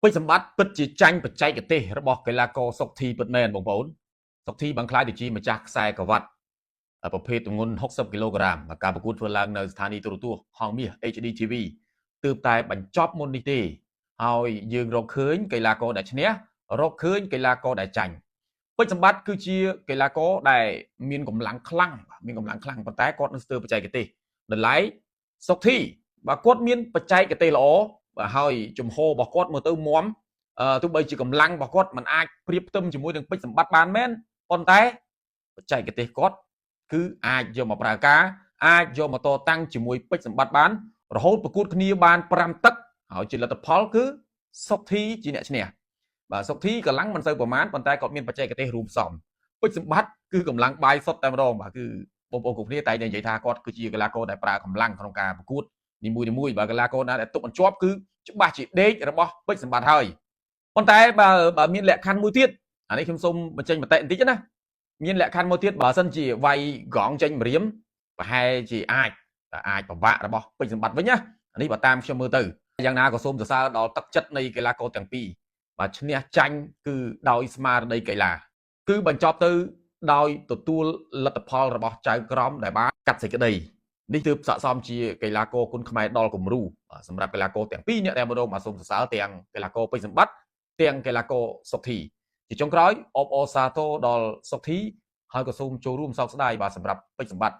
ពេជ្រសម្បត្តិពិតជាចាញ់បច្ចេកទេសរបស់កីឡាករសុកធីពិតមែនបងប្អូនសុកធីបានខ្លាយទៅជាម្ចាស់ខ្សែក្រវ៉ាត់ប្រភេទទម្ងន់60គីឡូក្រាមការប្រកួតធ្វើឡើងនៅស្ថានីយទូរទស្សន៍ហងមាស HD TV ទើបតែបញ្ចប់មុននេះទេហើយយើងរកឃើញកីឡាករដែលឈ្នះរកឃើញកីឡាករដែលចាញ់ពេជ្រសម្បត្តិគឺជាកីឡាករដែលមានកម្លាំងខ្លាំងប៉ុន្តែគាត់នឹងស្ទើរបច្ចេកទេសដល់ឡែកសុកធីបើគាត់មានបច្ចេកទេសល្អហើយជំហររបស់គាត់មើលទៅមាំទោះបីជាកម្លាំងរបស់គាត់មិនអាចប្រៀបផ្ទឹមជាមួយនឹងពេជ្រសម្បត្តិបានមែនប៉ុន្តែបច្ចេកទេសគាត់គឺអាចយកមកប្រើការអាចយកមកតតាំងជាមួយពេជ្រសម្បត្តិបានរហូតប្រកួតគ្នាបាន5ទឹកហើយជាលទ្ធផលគឺសុកធីជាអ្នកឈ្នះបាទសុកធីកម្លាំងមិនសូវប្រមាណប៉ុន្តែគាត់មានបច្ចេកទេសរួមផ្សំពេជ្រសម្បត្តិគឺកម្លាំងបាយសុទ្ធតែម្ដងបាទគឺបងប្អូនគ្រប់គ្នាតែនិយាយថាគាត់គឺជាកីឡាករដែលប្រើកម្លាំងក្នុងការប្រកួតនីមួយៗបើកីឡាករណាដែលទុកបញ្ជាប់គឺច្បាស់ជាដេករបស់ពេជ្រសម្បត្តិហើយប៉ុន្តែបើមានលក្ខខណ្ឌមួយទៀតអានេះខ្ញុំសូមបញ្ចេញមតិបន្តិចណាមានលក្ខខណ្ឌមួយទៀតបើសិនជាវាយកងចេញម្រាមប្រហែលជាអាចពិបាករបស់ពេជ្រសម្បត្តិវិញណាអានេះបើតាមខ្ញុំមើលទៅយ៉ាងណាក៏សូមសរសើរដល់ទឹកចិត្តនៃកីឡាករទាំងពីរបាទឈ្នះចាញ់គឺដោយស្មារតីកីឡាគឺបញ្ចប់ទៅដោយទទួលលទ្ធផលរបស់ចៅក្រមដែលបានកាត់សេចក្តីនេះទើបស័ក្តិសមជាកីឡាករគុណខ្មែរដល់គំរូសម្រាប់កីឡាករទាំងពីរអ្នកដែលមករងមកសូមសរសើរទាំងកីឡាករពេជ្រសម្បត្តិទាំងកីឡាករសុកធីជាចុងក្រោយអបអរសាទរដល់សុកធីហើយក៏សូមចូលរួមសោកស្ដាយបាទសម្រាប់ពេជ្រសម្បត្តិ